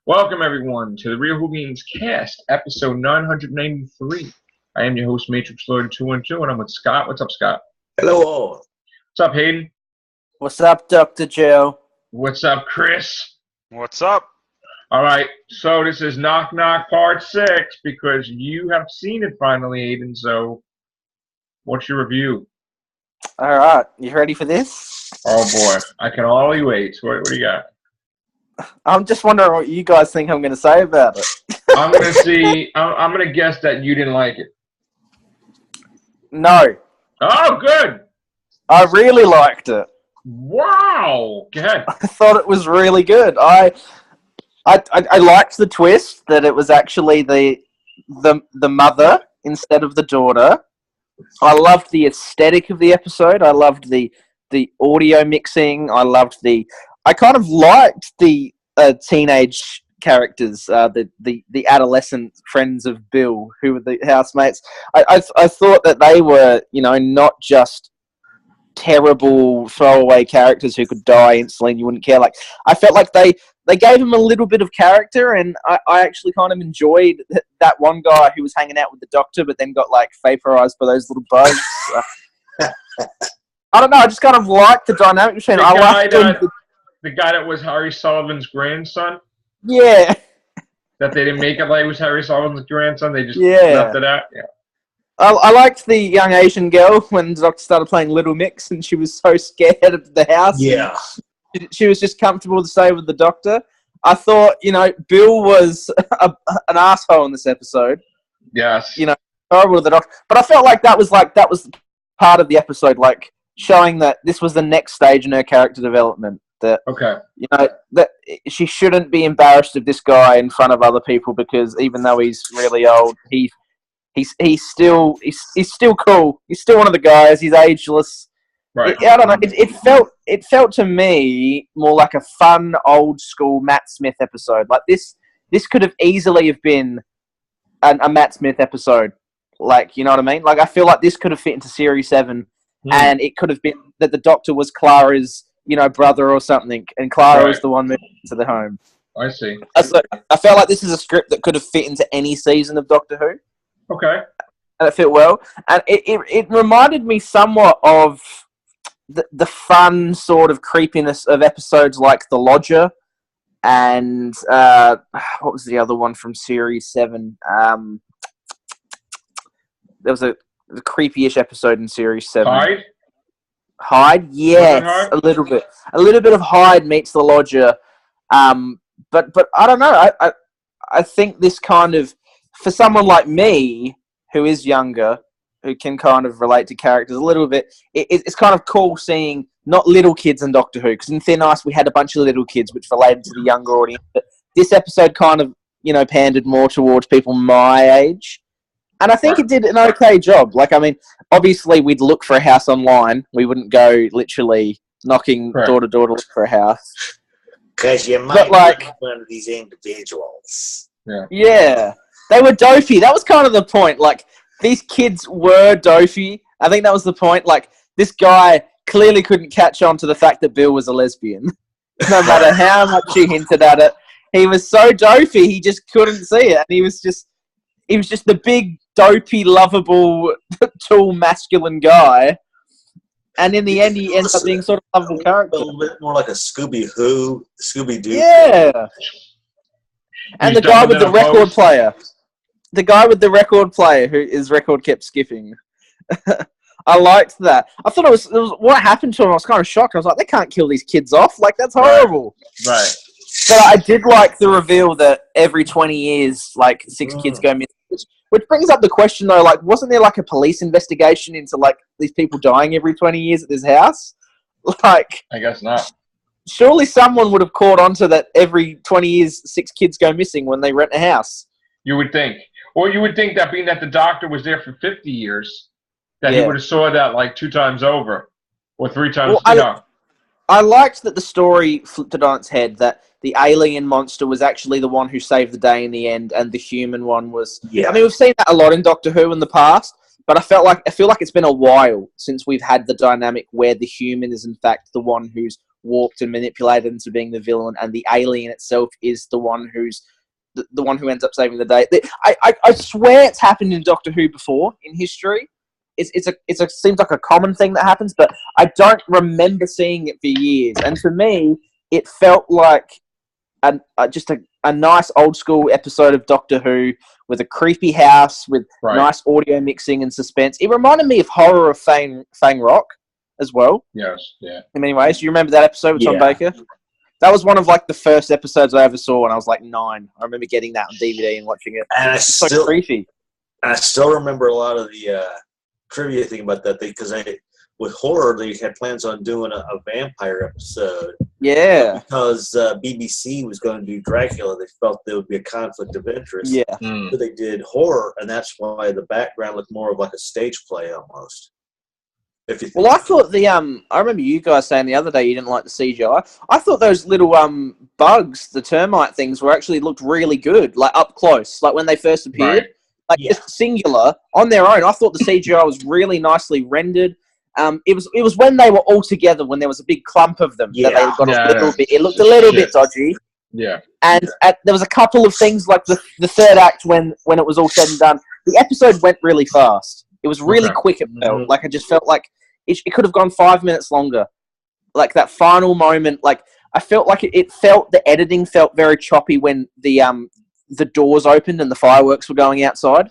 Welcome, everyone, to the Real Whovians cast, episode 993. I am your host, Matrix Lord 212, and I'm with Scott. What's up, Scott? Hello all. What's up, Hayden? What's up, Dr. Joe? What's up, Chris? What's up? All right, so this is Knock Knock Part 6, because you have seen it finally, Hayden, so what's your review? All right, you ready for this? Oh, boy, I can only wait. What do you got? I'm just wondering what you guys think I'm going to say about it. I'm going to guess that you didn't like it. No, Oh, good. I really liked it. Wow. Go ahead. I thought it was really good. I liked the twist that it was actually the mother instead of the daughter. I loved the aesthetic of the episode. I loved the audio mixing. I kind of liked the teenage characters, the adolescent friends of Bill, who were the housemates. I thought that they were, not just terrible throwaway characters who could die instantly and you wouldn't care. Like, I felt like they gave him a little bit of character, and I actually kind of enjoyed that one guy who was hanging out with the doctor but then got, vaporized by those little bugs. I don't know, I just kind of liked the dynamic between The guy that was Harry Sullivan's grandson? Yeah. That they didn't make it like it was Harry Sullivan's grandson? They just left it out? Yeah. I liked the young Asian girl when the doctor started playing Little Mix and she was so scared of the house. Yeah. She was just comfortable to stay with the doctor. I thought, Bill was an asshole in this episode. Yes. Horrible to the doctor. But I felt like that was part of the episode, showing that this was the next stage in her character development. That that she shouldn't be embarrassed of this guy in front of other people, because even though he's really old, he's still cool. He's still one of the guys. He's ageless. Right. I don't know. It felt to me more like a fun old school Matt Smith episode. Like this could have easily have been a Matt Smith episode. You know what I mean? I feel like this could have fit into Series 7, and it could have been that the Doctor was Clara's brother or something, and Clara was the one moving to the home. I see. I felt like this is a script that could have fit into any season of Doctor Who. Okay. And it fit well. And it reminded me somewhat of the fun sort of creepiness of episodes like The Lodger and what was the other one from Series 7? There was a creepy-ish episode in Series 7. Hyde? Yes, a little bit. A little bit of Hyde meets the Lodger. But I don't know. I think this kind of, for someone like me who is younger, who can kind of relate to characters a little bit, it's kind of cool seeing not little kids in Doctor Who, because in Thin Ice we had a bunch of little kids which related to the younger audience. But this episode kind of, pandered more towards people my age. And I think it did an okay job. Obviously we'd look for a house online. We wouldn't go literally knocking door to door to look for a house. Because you might be one of these individuals. Yeah. They were dopey. That was kind of the point. These kids were dopey. I think that was the point. This guy clearly couldn't catch on to the fact that Bill was a lesbian. No matter how much he hinted at it. He was so dopey, he just couldn't see it. And he was just the big, dopey, lovable, tall, masculine guy. And in the end, he ends up being sort of a lovable character. A little bit more like a Scooby-Doo. Yeah. And the guy with the record player. The guy with the record player his record kept skipping. I liked that. I thought it was what happened to him. I was kind of shocked. I was like, they can't kill these kids off. That's horrible. Right. But I did like the reveal that every 20 years, 6 kids go missing. Which brings up the question, though, wasn't there, a police investigation into, these people dying every 20 years at this house? I guess not. Surely someone would have caught on to that every 20 years 6 kids go missing when they rent a house. You would think. Or you would think that being that the doctor was there for 50 years, that he would have saw that, 2 times over. Or 3 times, I liked that the story flipped it on its head, that the alien monster was actually the one who saved the day in the end, and the human one was... Yeah. I mean, we've seen that a lot in Doctor Who in the past, but I feel like it's been a while since we've had the dynamic where the human is in fact the one who's warped and manipulated into being the villain, and the alien itself is the one who's the one who ends up saving the day. I swear it's happened in Doctor Who before in history. It seems like a common thing that happens, but I don't remember seeing it for years. And for me, it felt like just a nice old school episode of Doctor Who with a creepy house with nice audio mixing and suspense. It reminded me of Horror of Fang Rock as well. Yes, yeah. In many ways, do you remember that episode with Tom Baker? That was one of like the first episodes I ever saw when I was like 9. I remember getting that on DVD and watching it. And it's so creepy. And I still remember a lot of the trivia thing about that thing, because with horror, they had plans on doing a vampire episode. Yeah. Because BBC was going to do Dracula, they felt there would be a conflict of interest. Yeah. So they did horror, and that's why the background looked more of like a stage play almost. Well, I thought I remember you guys saying the other day you didn't like the CGI. I thought those little bugs, the termite things, looked really good, like up close, like when they first appeared. Like just singular on their own. I thought the CGI was really nicely rendered. It was when they were all together, when there was a big clump of them that they got a little bit. It looked a little bit dodgy. Yeah. And there was a couple of things like the third act when it was all said and done. The episode went really fast. It was really quick. It felt like I just felt like it could have gone 5 minutes longer. Like that final moment, like I felt like the editing felt very choppy when the doors opened and the fireworks were going outside.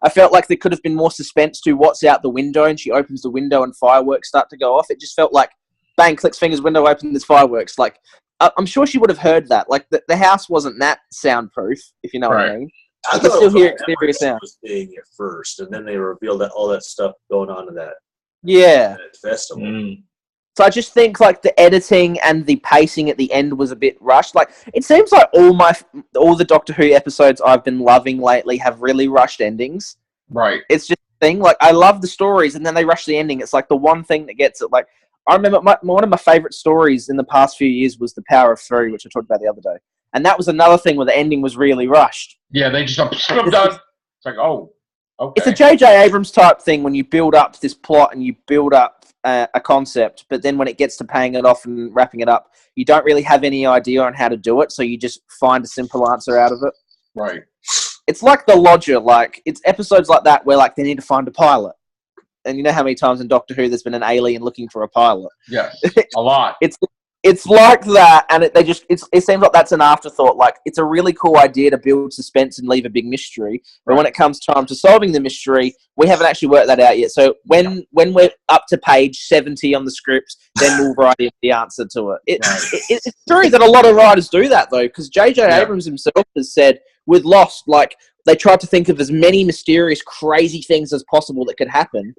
I felt like there could have been more suspense to what's out the window, and she opens the window and fireworks start to go off. It just felt like, bang, clicks fingers, window open, there's fireworks. Like, I'm sure she would have heard that. Like, the house wasn't that soundproof, if you know what I mean. I could still hear exterior sound. Was being it first, and then they revealed that all that stuff going on to that. Yeah. Festival. So I just think like the editing and the pacing at the end was a bit rushed. Like it seems like all the Doctor Who episodes I've been loving lately have really rushed endings. Right. It's just a thing. Like I love the stories, and then they rush the ending. It's like the one thing that gets it. Like I remember one of my favorite stories in the past few years was The Power of Three, which I talked about the other day, and that was another thing where the ending was really rushed. Yeah, they just I'm done. It's like okay. It's a J.J. Abrams type thing when you build up this plot and you build up a concept, but then when it gets to paying it off and wrapping it up, you don't really have any idea on how to do it, so you just find a simple answer out of it. Right. It's like The Lodger. Like it's episodes like that where like they need to find a pilot, and you know how many times in Doctor Who there's been an alien looking for a pilot. Yes, a lot. It's like that, and it seems like that's an afterthought. Like, it's a really cool idea to build suspense and leave a big mystery, but when it comes time to solving the mystery, we haven't actually worked that out yet. So when we're up to page 70 on the script, then we'll write in the answer to it. It's true that a lot of writers do that, though, because J.J. Abrams himself has said, with Lost, like, they tried to think of as many mysterious, crazy things as possible that could happen.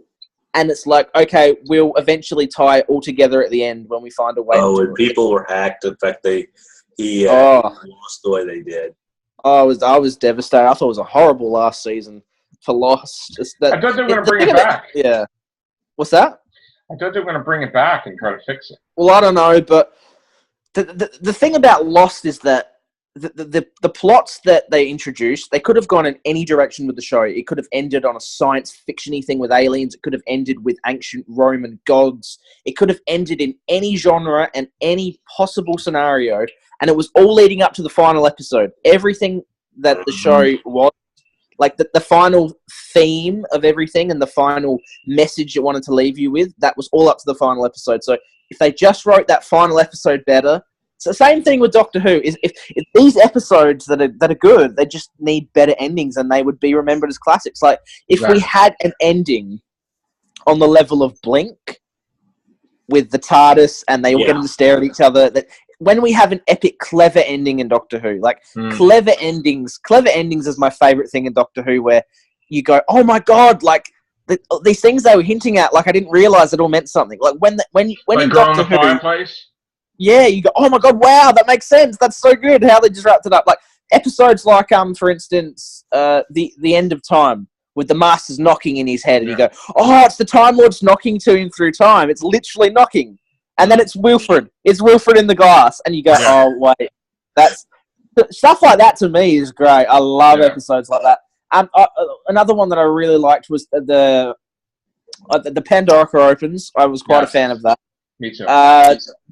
And it's like, okay, we'll eventually tie it all together at the end when we find a way. Oh, and people were hacked. In fact, he lost the way they did. I was devastated. I thought it was a horrible last season for Lost. I thought they were going to bring it back. Yeah. What's that? I thought they were going to bring it back and try to fix it. Well, I don't know, but the thing about Lost is that the plots that they introduced, they could have gone in any direction with the show. It could have ended on a science fiction-y thing with aliens. It could have ended with ancient Roman gods. It could have ended in any genre and any possible scenario, and it was all leading up to the final episode. Everything that the show was, like the final theme of everything and the final message it wanted to leave you with, that was all up to the final episode. So if they just wrote that final episode better. So same thing with Doctor Who. Is if these episodes that are good, they just need better endings, and they would be remembered as classics. Like if we had an ending on the level of Blink with the TARDIS, and they all get to stare at each other. That when we have an epic, clever ending in Doctor Who, like clever endings is my favorite thing in Doctor Who, where you go, oh my god, like. These things they were hinting at, like I didn't realize it all meant something. Like when in Doctor Who. Fireplace? Yeah, you go, oh my god, wow, that makes sense. That's so good how they just wrapped it up. Like episodes like, for instance, the End of Time with the Master's knocking in his head, and you go, oh, it's the Time Lord's knocking to him through time. It's literally knocking, and then it's Wilfred. It's Wilfred in the glass, and you go, oh wait, that's stuff like that. To me is great. I love episodes like that. Another one that I really liked was the Pandorica opens. I was quite a fan of that. Me too.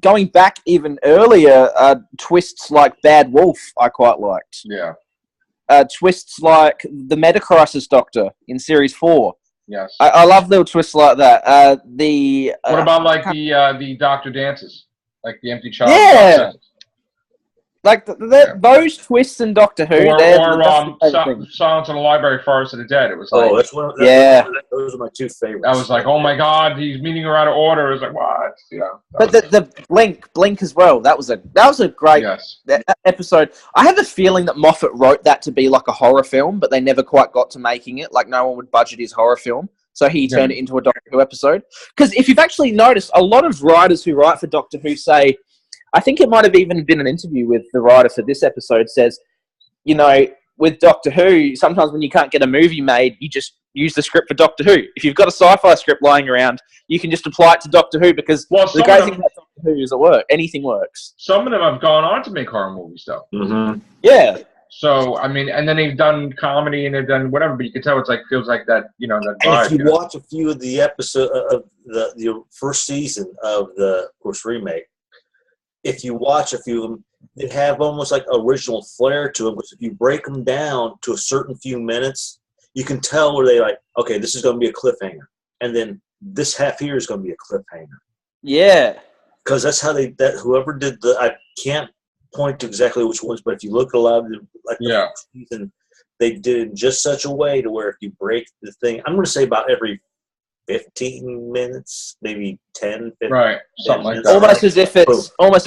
Going back even earlier, twists like Bad Wolf, I quite liked. Yeah. Twists like the Metacrisis Doctor in Series 4. Yes. I love little twists like that. What about like the Doctor dances, like the empty child? Yeah. Like those twists in Doctor Who, or thing. Silence in the Library, Forest of the Dead. It was Oh, like, that's one. Those are my two favorites. I was like, oh my God, he's meeting her out of order. It was like, what? Yeah. But the Blink as well. That was a great episode. I have a feeling that Moffat wrote that to be like a horror film, but they never quite got to making it. Like no one would budget his horror film, so he turned it into a Doctor Who episode. Because if you've actually noticed, a lot of writers who write for Doctor Who say, I think it might have even been an interview with the writer for this episode, says, you know, with Doctor Who, sometimes when you can't get a movie made, you just use the script for Doctor Who. If you've got a sci-fi script lying around, you can just apply it to Doctor Who because the great thing about Doctor Who is it works. Anything works. Some of them have gone on to make horror movies, though. Mm-hmm. Yeah. So, I mean, and then they've done comedy and they've done whatever, but you can tell it's like, feels like that, you know, that vibe. And if you watch a few of the episodes of the first season of the, of course, remake, if you watch a few of them, they have almost like original flair to them. Because if you break them down to a certain few minutes, you can tell where they like, okay, this is going to be a cliffhanger, and then this half here is going to be a cliffhanger. Yeah, because that's how whoever did I can't point to exactly which ones, but if you look at a lot of them, like the first season, they did it in just such a way to where if you break the thing, I'm going to say about every 15 minutes, maybe 10, 15 right, something like that. Almost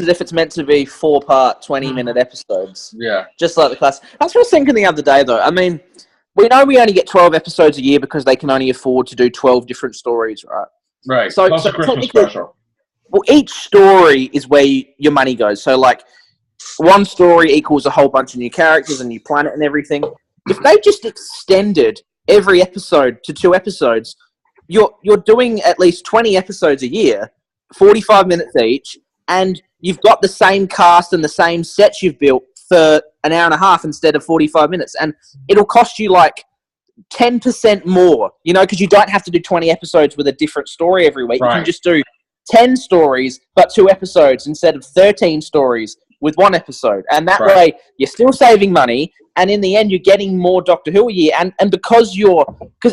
as if it's meant to be 4-part, 20-minute episodes. Yeah, just like the class. That's what I was thinking the other day, though. I mean, we know we only get 12 episodes a year because they can only afford to do 12 different stories, right? Right. So Plus a Christmas special. Well, each story is where your money goes. So, like, one story equals a whole bunch of new characters, a new planet, and everything. If they just extended every episode to 2 episodes, you're doing at least 20 episodes a year, 45 minutes each, and you've got the same cast and the same sets you've built for an hour and a half instead of 45 minutes. And it'll cost you like 10% more, you know, because you don't have to do 20 episodes with a different story every week. Right. You can just do 10 stories, but 2 episodes instead of 13 stories with 1 episode. And that way, you're still saving money, and in the end, you're getting more Doctor Who a year. And because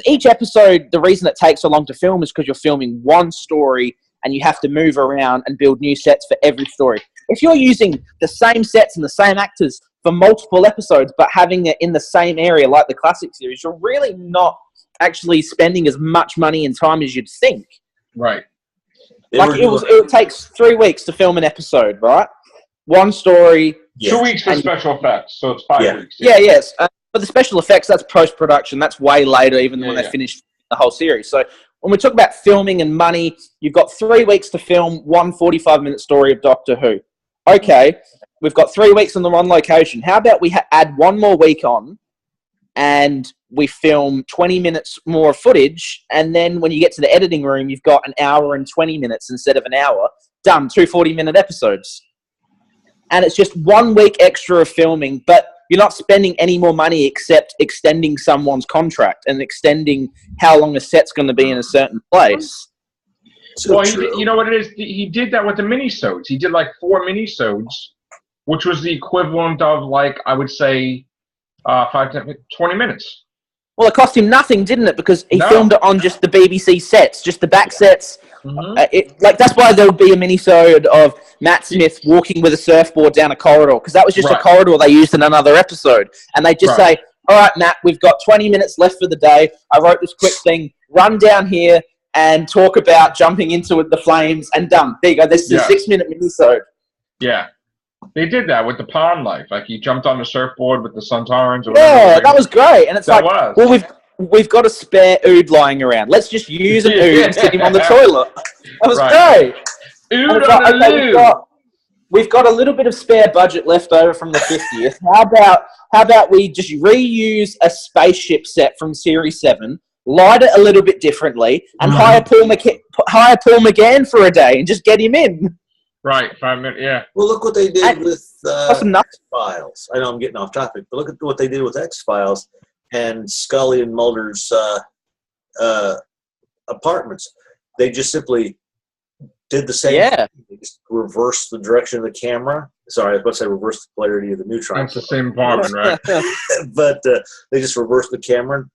each episode, the reason it takes so long to film is because you're filming one story, and you have to move around and build new sets for every story. If you're using the same sets and the same actors for multiple episodes, but having it in the same area like the classic series, you're really not actually spending as much money and time as you'd think. Right. Like it takes 3 weeks to film an episode, right? One story. 2 weeks for special effects, so it's 5 weeks. Yes. But the special effects, that's post-production. That's way later, even when they finish the whole series. So when we talk about filming and money, you've got 3 weeks to film one 45-minute story of Doctor Who. Okay, we've got 3 weeks on the one location. How about we add 1 more week on, and we film 20 minutes more footage, and then when you get to the editing room, you've got an hour and 20 minutes instead of an hour. Done, 2 40-minute episodes. And it's just 1 week extra of filming, but you're not spending any more money except extending someone's contract and extending how long a set's going to be in a certain place. Well, you know what it is? He did that with the minisodes. He did like 4 minisodes, which was the equivalent of, like, I would say, 20 minutes. Well, it cost him nothing, didn't it? Because he filmed it on just the BBC sets, just the back sets. Mm-hmm. That's why there would be a mini-sode of Matt Smith walking with a surfboard down a corridor, because that was just a corridor they used in another episode. And they just say, all right, Matt, we've got 20 minutes left for the day. I wrote this quick thing. Run down here and talk about jumping into the flames, and done. There you go. This is a 6-minute mini-sode. Yeah. They did that with the pond life. Like, he jumped on the surfboard with the Suntarans. Or whatever. That was great. And it's well, we've got a spare ood lying around. Let's just use an ood and stick him on the toilet. That was great. Ood on the loo. We've got a little bit of spare budget left over from the 50th. How about we just reuse a spaceship set from Series 7, light it a little bit differently, and hire Paul McGann for a day and just get him in. Right, 5 minutes, yeah. Well, look what they did with X-Files. I know I'm getting off topic, but look at what they did with X-Files and Scully and Mulder's apartments. They just simply did the same. Yeah. They just reversed the direction of the camera. Sorry, I was about to say reverse the polarity of the neutron. That's the same apartment, right? But they just reversed the camera,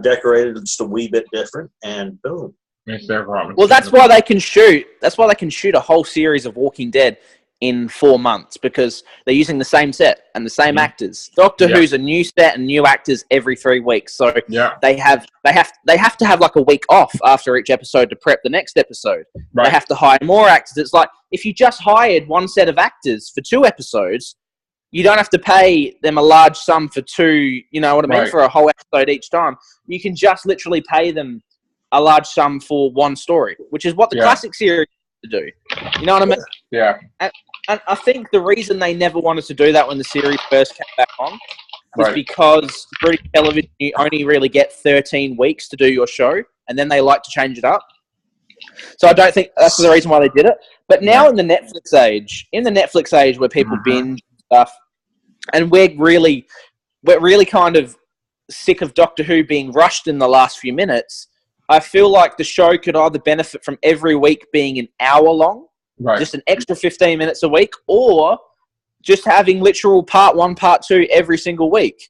decorated it just a wee bit different, and boom. It's their apartment. Well, that's why they can shoot. That's why they can shoot a whole series of Walking Dead in 4 months, because they're using the same set and the same actors. Doctor Who's a new set and new actors every 3 weeks, so they have to have like a week off after each episode to prep the next episode. Right. They have to hire more actors. It's like if you just hired one set of actors for 2 episodes, you don't have to pay them a large sum for 2. You know what I mean? For a whole episode each time, you can just literally pay them a large sum for one story, which is what the classic series to do. You know what I mean? Yeah. And I think the reason they never wanted to do that when the series first came back on is because British television, you only really get 13 weeks to do your show, and then they like to change it up. So I don't think that's the reason why they did it. But now in the Netflix age where people binge stuff, and we're really kind of sick of Doctor Who being rushed in the last few minutes, I feel like the show could either benefit from every week being an hour long, just an extra 15 minutes a week, or just having literal part 1, part 2 every single week.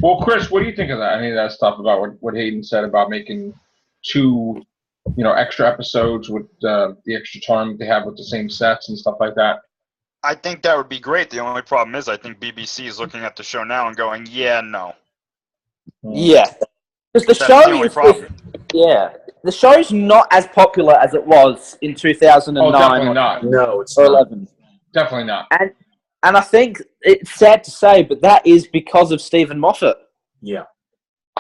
Well, Chris, what do you think of that? Any of that stuff about what Hayden said about making 2, extra episodes with the extra time they have with the same sets and stuff like that? I think that would be great. The only problem is I think BBC is looking at the show now and going, yeah, no. Yeah. Because the show the show's not as popular as it was in 2009. Oh, definitely not. No, it's or not. 11. Definitely not. And I think it's sad to say, but that is because of Stephen Moffat. Yeah.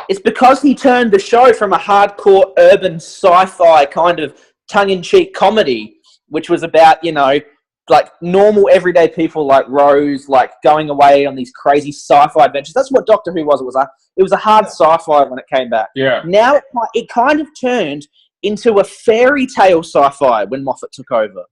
It's because he turned the show from a hardcore urban sci-fi kind of tongue-in-cheek comedy, which was about, like normal everyday people like Rose, like going away on these crazy sci-fi adventures. That's what Doctor Who was. It was a hard sci-fi when it came back. Yeah. Now it kind of turned into a fairy tale sci-fi when Moffat took over.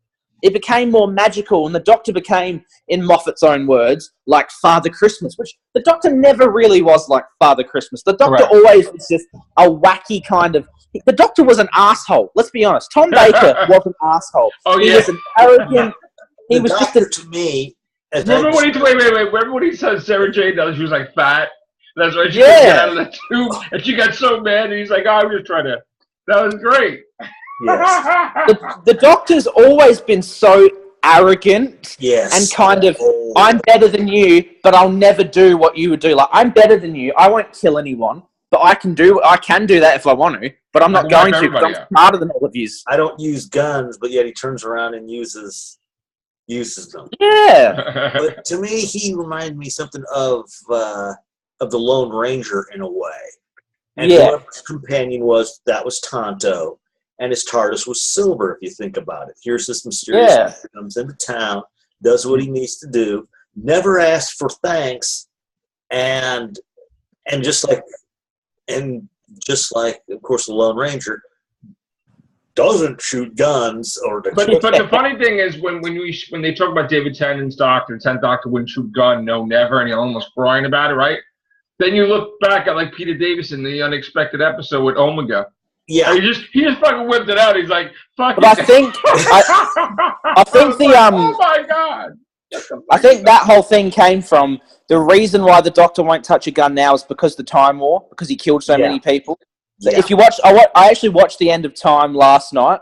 It became more magical, and the Doctor became, in Moffat's own words, like Father Christmas, which the Doctor never really was like Father Christmas. The Doctor always was just a wacky kind of... The Doctor was an asshole. Let's be honest. Tom Baker was an asshole. Oh, he was an arrogant... He was Doctor, just to me... Remember when Remember when he said Sarah Jane that she was like fat? That's why she couldn't get out of the tube, and she got so mad, and he's like, "Oh, I'm just trying to." That was great. Yes. The Doctor's always been so arrogant and kind of, I'm better than you, but I'll never do what you would do. Like, I'm better than you. I won't kill anyone, but I can do that if I want to, but I'm not going to because I'm smarter than all of you. I don't use guns, but yet he turns around and uses them. Yeah. But to me, he reminded me something of the Lone Ranger in a way. And whoever his companion was Tonto. And his TARDIS was silver, if you think about it. Here's this mysterious man who comes into town, does what he needs to do, never asks for thanks, and just like, of course, the Lone Ranger doesn't shoot guns or. But the funny thing is when they talk about David Tennant's Doctor, the 10th Doctor wouldn't shoot gun, no, never, and he's almost crying about it, right? Then you look back at like Peter Davison, the unexpected episode with Omega. Yeah, he just fucking whipped it out. He's like, "Fuck." But I think oh my god! I think that whole thing came from the reason why the Doctor won't touch a gun now is because of the Time War, because he killed so many people. So if you watch, I actually watched the end of Time last night,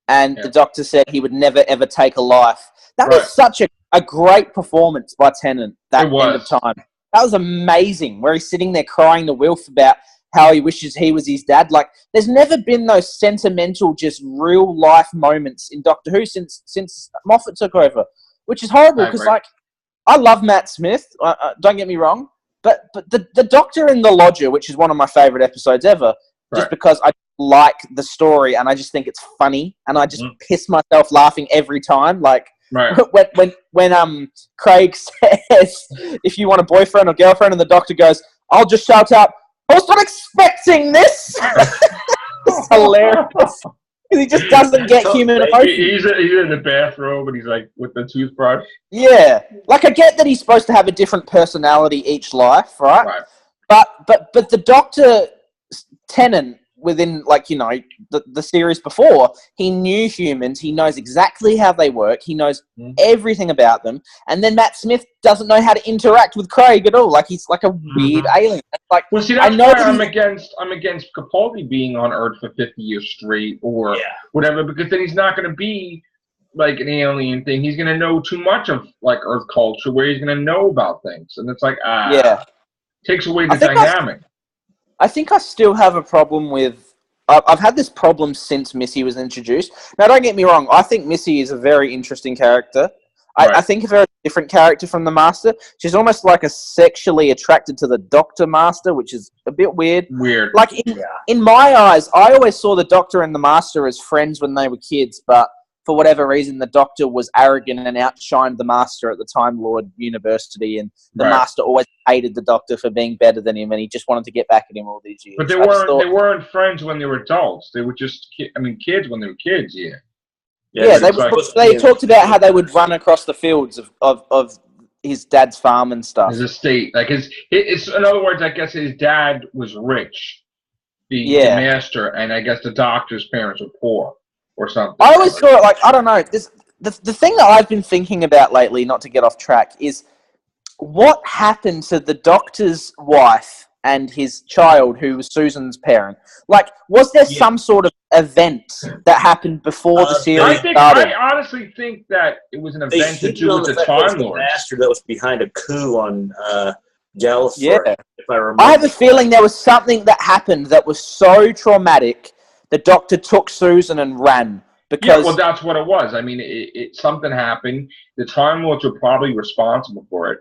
and the Doctor said he would never ever take a life. That was such a great performance by Tennant. That end of Time, that was amazing. Where he's sitting there crying to Wilf about how he wishes he was his dad. Like, there's never been those sentimental, just real life moments in Doctor Who since Moffat took over, which is horrible because, like, I love Matt Smith. Don't get me wrong, but the Doctor in the Lodger, which is one of my favorite episodes ever, just because I like the story and I just think it's funny and I just piss myself laughing every time. Like, when Craig says, "If you want a boyfriend or girlfriend," and the Doctor goes, "I'll just shout out, I was not expecting this." It's hilarious. He just doesn't get human emotion. He's in the bathrobe and he's like with the toothbrush. Yeah, like I get that he's supposed to have a different personality each life, right? But the Doctor Tennant within like, you know, the series before, he knew humans. He knows exactly how they work. He knows everything about them. And then Matt Smith doesn't know how to interact with Craig at all. Like, he's like a weird alien. Like, well, see, that's why I'm against Capaldi being on Earth for 50 years straight or whatever, because then he's not going to be like an alien thing. He's going to know too much of like Earth culture, where he's going to know about things, and it's like takes away the dynamic. I think I still have a problem with. I've had this problem since Missy was introduced. Now, don't get me wrong. I think Missy is a very interesting character. I think of her as a different character from the Master. She's almost like a sexually attracted to the Doctor Master, which is a bit weird. Like, in my eyes, I always saw the Doctor and the Master as friends when they were kids, but for whatever reason, the Doctor was arrogant and outshined the Master at the Time Lord University, and the Master always hated the Doctor for being better than him, and he just wanted to get back at him all these years. But they weren't friends when they were adults. They were just, kids when they were kids, they talked about how they would run across the fields of his dad's farm and stuff. His estate. Like, it's in other words, I guess his dad was rich, the Master, and I guess the Doctor's parents were poor. Or something. I always saw it like, I don't know, the thing that I've been thinking about lately, not to get off track, is what happened to the Doctor's wife and his child, who was Susan's parent? Like, was there some sort of event that happened before the series started? I honestly think that it was an event to do with the Time Lord. Master that was behind a coup on Gallifrey, if I remember. I have a feeling there was something that happened that was so traumatic. The Doctor took Susan and ran because. Well, that's what it was. I mean, something happened. The Time Lords were probably responsible for it.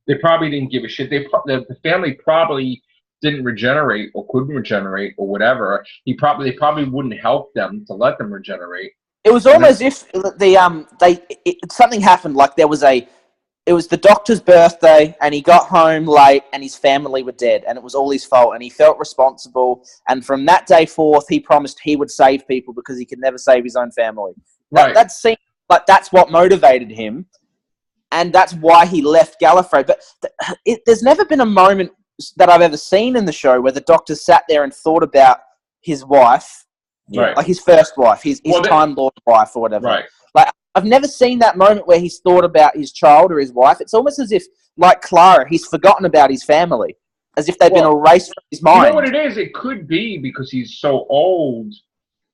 They probably didn't give a shit. The family probably didn't regenerate or couldn't regenerate or whatever. They probably wouldn't help them to let them regenerate. It was almost as if something happened. Like it was the Doctor's birthday, and he got home late, and his family were dead, and it was all his fault, and he felt responsible. And from that day forth, he promised he would save people because he could never save his own family. That seemed like that's what motivated him, and that's why he left Gallifrey. But there's never been a moment that I've ever seen in the show where the Doctor sat there and thought about his wife, like his first wife, his Time Lord wife or whatever. Right. Like, I've never seen that moment where he's thought about his child or his wife. It's almost as if, like Clara, he's forgotten about his family, as if they've been erased from his mind. You know what it is? It could be because he's so old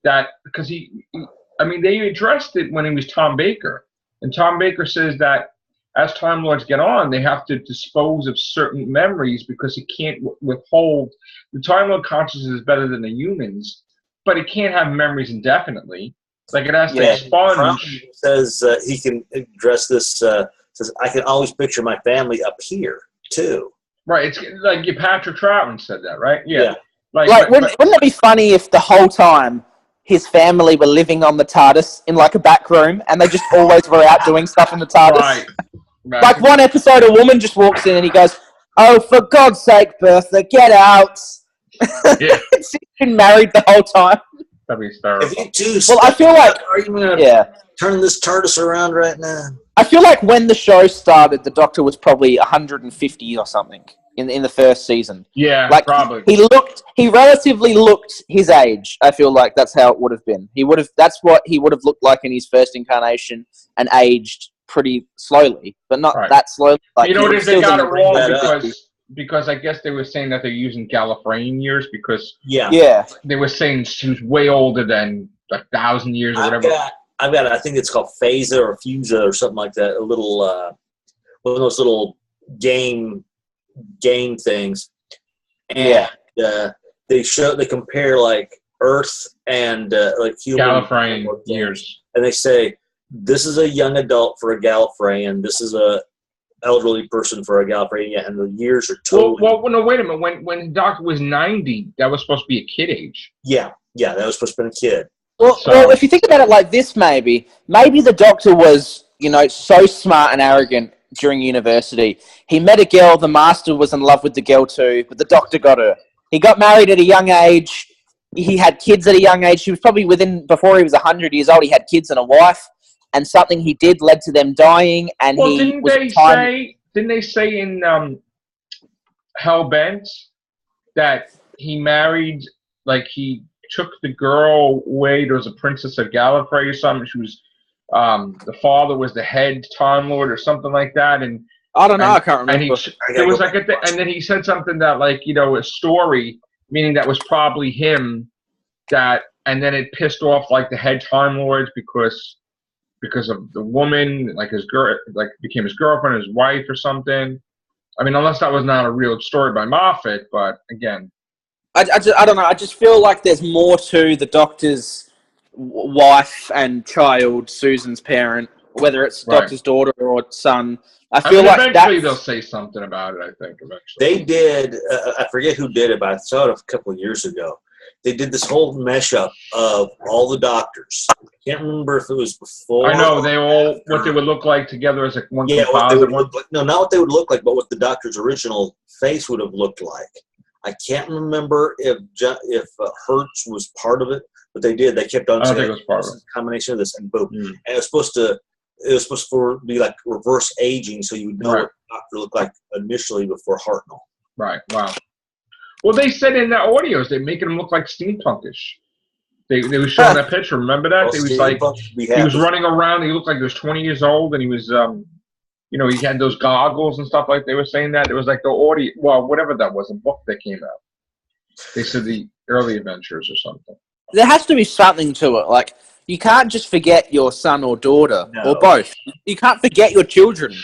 because they addressed it when he was Tom Baker. And Tom Baker says that as Time Lords get on, they have to dispose of certain memories because it can't withhold. The Time Lord consciousness is better than the humans, but it can't have memories indefinitely. Like, it has to expunge. Says he can address this. Says, I can always picture my family up here too. Right. It's like Patrick Troutman said that, right? Yeah. Wouldn't it be funny if the whole time his family were living on the TARDIS in like a back room, and they just always were out doing stuff in the TARDIS? Right. Like, one episode, a woman just walks in and he goes, "Oh, for God's sake, Bertha, get out!" Yeah. She's been married the whole time. That'd be hysterical. If you two I feel like are you gonna turn this TARDIS around right now? I feel like when the show started, the Doctor was probably 150 or something in the first season. Yeah, like, probably. He relatively looked his age. I feel like that's how it would have been. That's what he would have looked like in his first incarnation, and aged pretty slowly, but not that slowly. Like, you know what it is? They got it wrong because I guess they were saying that they're using Gallifreyan years because they were saying she was way older than 1,000 years or whatever. I've got I think it's called Phaser or Fusa or something like that. A little one of those little game things, and they compare like Earth and like human Gallifreyan years, and they say this is a young adult for a Gallifreyan, this is a elderly person for a Gallifreyan, and the years are totally. Well, no, wait a minute. When Doctor was 90, that was supposed to be a kid age. Yeah, that was supposed to be a kid. Well, if you think about it like this, maybe the Doctor was, so smart and arrogant during university. He met a girl, the Master was in love with the girl too, but the Doctor got her. He got married at a young age. He had kids at a young age. He was probably before he was 100 years old, he had kids and a wife, and something he did led to them dying, and didn't they say in Hellbent that he married, like he took the girl away. There was a princess of Gallifrey or something. She was the father was the head Time Lord or something like that, and I don't know. I can't remember. There was like and then he said something that like a story, meaning that was probably him. And then it pissed off like the head Time Lords because of the woman, like his girl, like became his girlfriend, his wife, or something. I mean, unless that was not a real story by Moffat, but again, I don't know. I just feel like there's more to the Doctor's wife and child, Susan's parent, whether it's Doctor's daughter or son. I feel like eventually they'll say something about it. I think eventually they did. I forget who did it, but I saw it a couple of years ago. They did this whole mashup of all the Doctors. I can't remember if it was before. I know they all what they would look like together as one composite one. No, not what they would look like, but what the Doctor's original face would have looked like. I can't remember if Hertz was part of it, but they did. They kept on saying it was part of it. A combination of this and boom. And it was supposed to be like reverse aging, so you would know what the Doctor looked like initially before Hartnell. Right. Wow. Well, they said in the audios they're making him look like steampunkish. They were showing that picture. Remember that? He was like he was running around. He looked like he was 20 years old, and he was he had those goggles and stuff like they were saying that. It was like the audio, well, whatever that was, a book that came out. They said the early adventures or something. There has to be something to it. Like, you can't just forget your son or daughter, or both. You can't forget your children.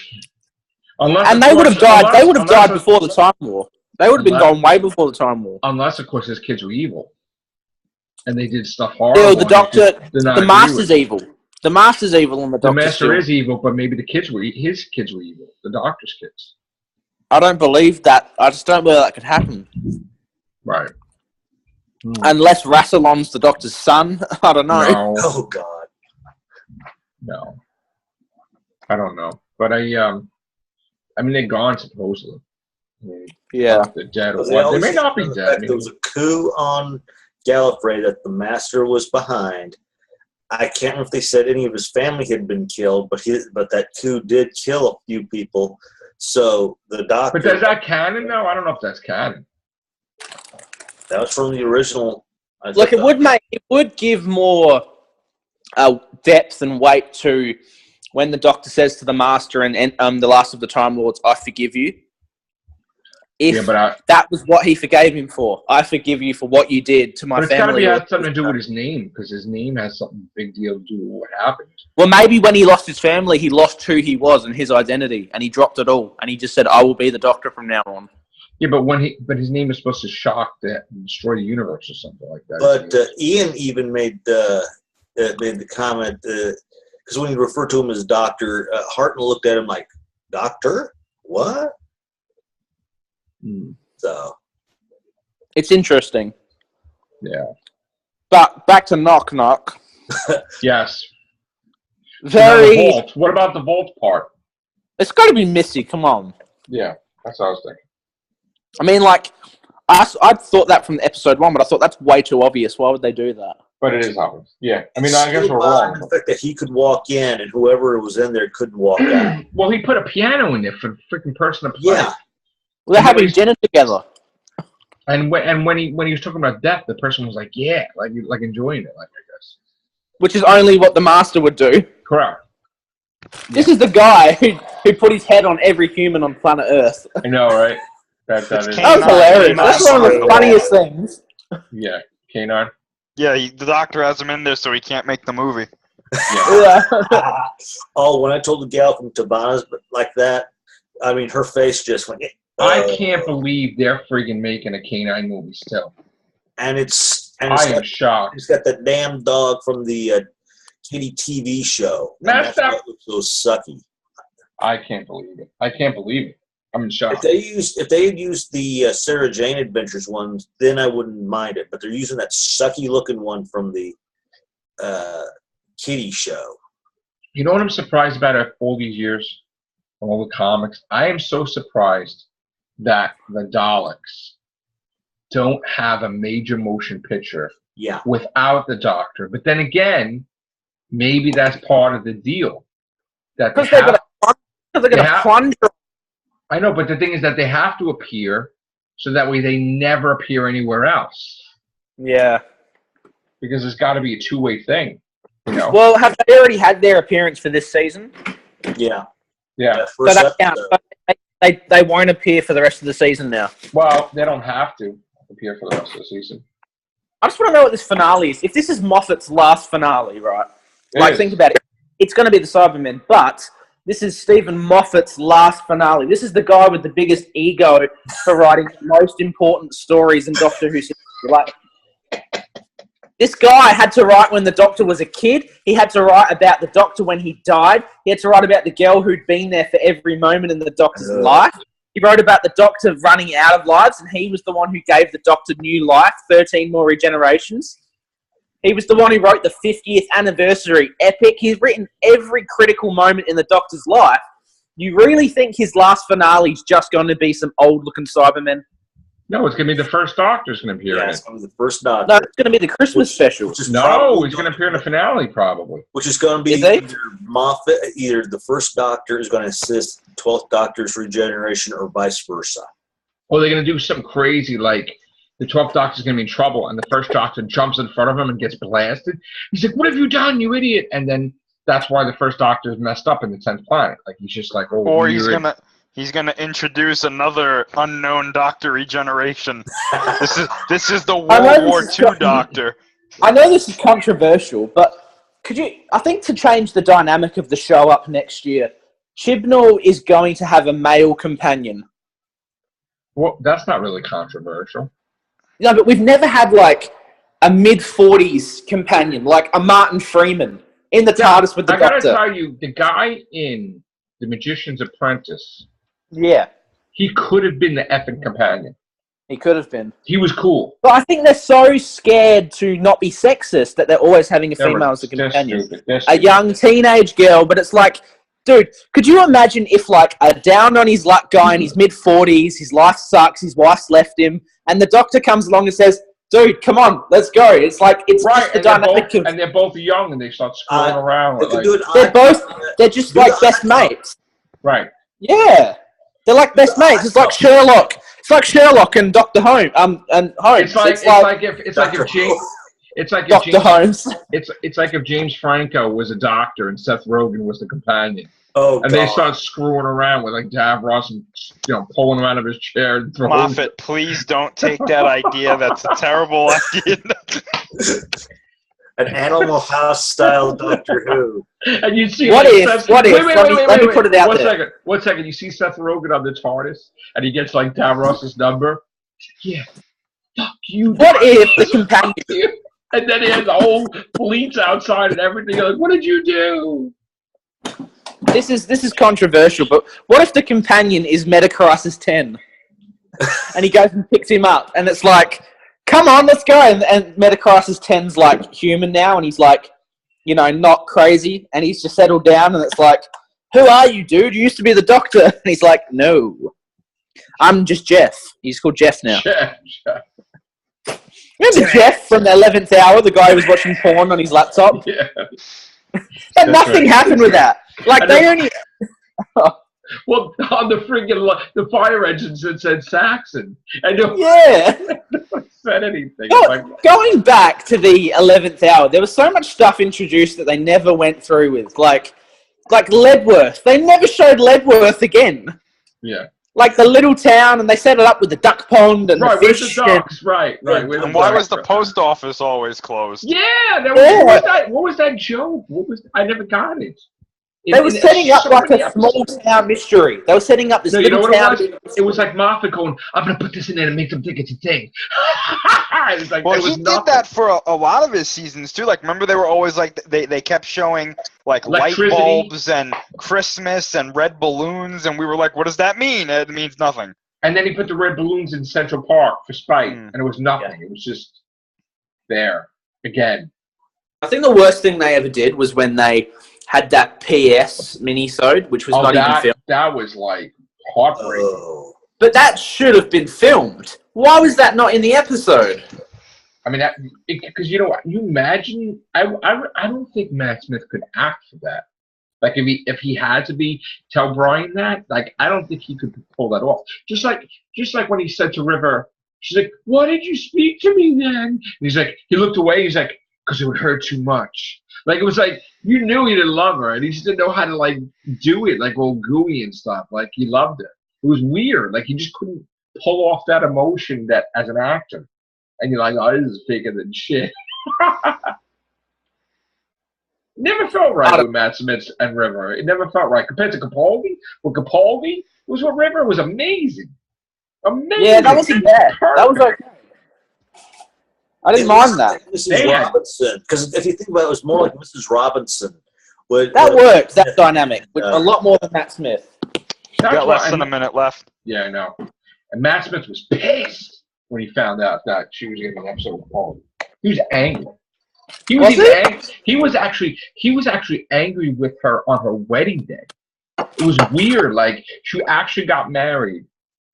And they would have died. They would have died before the Time War. They would have been gone way before the Time War. Unless, of course, his kids were evil. And they did stuff horrible. Yeah, the Doctor, the Master's evil. The Master's evil and the Doctor's Master is evil, but maybe his kids were evil. The Doctor's kids. I don't believe that. I just don't believe that could happen. Right. Unless Rassilon's the Doctor's son. I don't know. No. Oh, God. No. I don't know. But I mean, they're gone, supposedly. Yeah. They're dead or what. They may not be dead. There was a coup on Gallifrey that the Master was behind. I can't remember if they said any of his family had been killed, but that coup did kill a few people. So the Doctor... But is that canon, though? I don't know if that's canon. That was from the original... Look, it would give more depth and weight to when the Doctor says to the Master and the last of the Time Lords, I forgive you. If that was what he forgave him for, I forgive you for what you did to my family. But it's got to have something to do with his name, because his name has something big deal to do with what happened. Well, maybe when he lost his family, he lost who he was and his identity, and he dropped it all, and he just said, I will be the Doctor from now on. Yeah, but his name is supposed to shock and destroy the universe or something like that. But Ian even made the comment, because when he referred to him as Doctor, Hartnell looked at him like, Doctor? What? So it's interesting. Yeah. But back to Knock Knock. Yes. Very. What about the vault part? It's got to be Missy. Come on. Yeah, that's what I was thinking. I mean, like, I thought that from episode 1, but I thought that's way too obvious. Why would they do that? But it is obvious. Yeah. I mean, I guess we're wrong. The fact that he could walk in and whoever was in there couldn't walk out. Well, he put a piano in there for the freaking person to play. Yeah. Well, they're having dinner together. And when he was talking about death, the person was like, "Yeah, like enjoying it, like I guess." Which is only what the Master would do. Correct. This is the guy who put his head on every human on planet Earth. I know, right? That was hilarious. That's one of the funniest things. Yeah, Kanan. Yeah, the Doctor has him in there, so he can't make the movie. Yeah. Oh, when I told the gal from Tabana's like that, I mean, her face just went. I can't believe they're friggin' making a K9 movie still. And I am shocked. It's got that damn dog from the kitty TV show. That's why it looks so sucky. I can't believe it. I'm in shock. If they had used the Sarah Jane Adventures ones, then I wouldn't mind it. But they're using that sucky looking one from the kitty show. You know what I'm surprised about after all these years? All the comics. I am so surprised that the Daleks don't have a major motion picture without the Doctor. But then again, maybe that's part of the deal. Because they're going to plunge. I know, but the thing is that they have to appear so that way they never appear anywhere else. Yeah. because it's got to be a two-way thing. You know? Well, have they already had their appearance for this season? Yeah. Yeah. So that counts. They won't appear for the rest of the season now. Well, they don't have to appear for the rest of the season. I just want to know what this finale is. If this is Moffat's last finale, right? Think about it. It's going to be the Cybermen, but this is Stephen Moffat's last finale. This is the guy with the biggest ego for writing the most important stories in Doctor Who history. Like, this guy had to write when the Doctor was a kid. He had to write about the Doctor when he died. He had to write about the girl who'd been there for every moment in the Doctor's life. He wrote about the Doctor running out of lives, and he was the one who gave the Doctor new life, 13 more regenerations. He was the one who wrote the 50th anniversary epic. He's written every critical moment in the Doctor's life. You really think his last finale is just going to be some old-looking Cybermen? No, it's going to be the first Doctor's going to appear in it's it. going to be the first Doctor. No, it's going to be the Christmas special. No, he's going to appear in the finale, probably. Which is going to be either Moffat, either the first Doctor is going to assist 12th Doctor's regeneration or vice versa. Or they're going to do something crazy like the 12th Doctor's going to be in trouble and the first Doctor jumps in front of him and gets blasted. He's like, what have you done, you idiot? And then that's why the first Doctor is messed up in the 10th planet. Like, he's just like, oh, or he's gonna introduce another unknown Doctor regeneration. This is the World War II Doctor. I know this is controversial, but I think to change the dynamic of the show up next year, Chibnall is going to have a male companion. Well, that's not really controversial. No, but we've never had like a mid-40s companion, like a Martin Freeman in the TARDIS with the Doctor. I gotta tell you, the guy in The Magician's Apprentice, he could have been the effing companion. He could have been. He was cool. But I think they're so scared to not be sexist that they're always having a female as a companion. A young teenage girl, but it's like, dude, could you imagine if like a down-on-his-luck guy in his mid-40s, his life sucks, his wife's left him, and the Doctor comes along and says, dude, come on, let's go. It's like, it's right, just the dynamic of... And they're both young, and they start screwing around. They're just like best mates. Right. Yeah. They're like best mates. It's like Sherlock. It's like Sherlock and Dr. Holmes. It's like if James Franco was a doctor and Seth Rogen was the companion. Oh, and they start screwing around with like Davros and pulling him out of his chair and throwing. Moffat, please don't take that idea. That's a terrible idea. An Animal House style Doctor Who. And you see What if? Let me put it out there. One second. You see Seth Rogen on the TARDIS, and he gets like Davros's number. Yeah. Fuck you. What if the companion? And then he has the whole police outside and everything. You're like, what did you do? This is controversial, but what if the companion is Metacrisis 10? And he goes and picks him up, and it's like, come on, let's go. And Metacrisis 10's like human now, and he's like, not crazy, and he's just settled down, and it's like, who are you, dude? You used to be the Doctor. And he's like, no, I'm just Jeff. He's called Jeff now. Jeff. Remember Jeff from the 11th Hour, the guy who was watching porn on his laptop? Yeah. And nothing happened with that. Like, they only... Well, on the friggin' the fire engines it said Saxon. And no one said anything. Going back to the 11th Hour, there was so much stuff introduced that they never went through with. Like Ledworth. They never showed Ledworth again. Yeah. Like the little town, and they set it up with the duck pond and the fish. The ducks. Right. And why was the post office always closed? Yeah. What was that joke? I never got it. They were setting up like a small town mystery. They were setting up this little town. It was like Moffat going, I'm going to put this in there and make them think it's a thing. Like, well, he did that for a lot of his seasons, too. Like, remember they were always like, they kept showing, like, light bulbs and Christmas and red balloons, and we were like, what does that mean? It means nothing. And then he put the red balloons in Central Park for spite, and it was nothing. Yeah. It was just there again. I think the worst thing they ever did was when they had that PS minisode, which was not even filmed. That was like heartbreaking. Oh. But that should have been filmed. Why was that not in the episode? I mean, because you know what? You imagine? I don't think Matt Smith could act for that. Like if he had to tell Brian that, like I don't think he could pull that off. Just like when he said to River, she's like, "Why did you speak to me then?" And he's like, he looked away. He's like, because it would hurt too much. Like, it was like, you knew he didn't love her, and he just didn't know how to, like, do it, like, all gooey and stuff. Like, he loved her. It was weird. Like, he just couldn't pull off that emotion that as an actor. And you're like, oh, this is faker than shit. Never felt right with Matt Smith and River. It never felt right. Compared to Capaldi, was with River was amazing. Amazing. Yeah, that wasn't bad. That was okay. I didn't mind that. Mrs. Robinson, because if you think about it, it was more like Mrs. Robinson. That worked, that dynamic, with a lot more than Matt Smith. Got less than a minute left. Yeah, I know. And Matt Smith was pissed when he found out that she was getting an episode of Capaldi. He was angry. He was actually angry with her on her wedding day. It was weird. Like, she actually got married,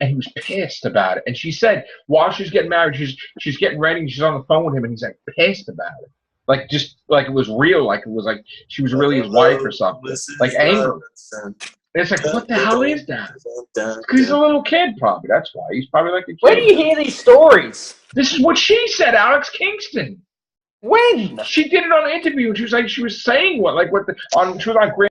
and he was pissed about it. And she said, while she's getting married, she's getting ready, and she's on the phone with him, and he's like pissed about it. Like, just like it was real. Like, it was like she was really his wife or something. Like, angry. And it's like, what the hell is that? Because he's a little kid, probably. That's why. He's probably like a kid. Where do you hear these stories? This is what she said, Alex Kingston. When? She did it on an interview. She was saying she was on Grand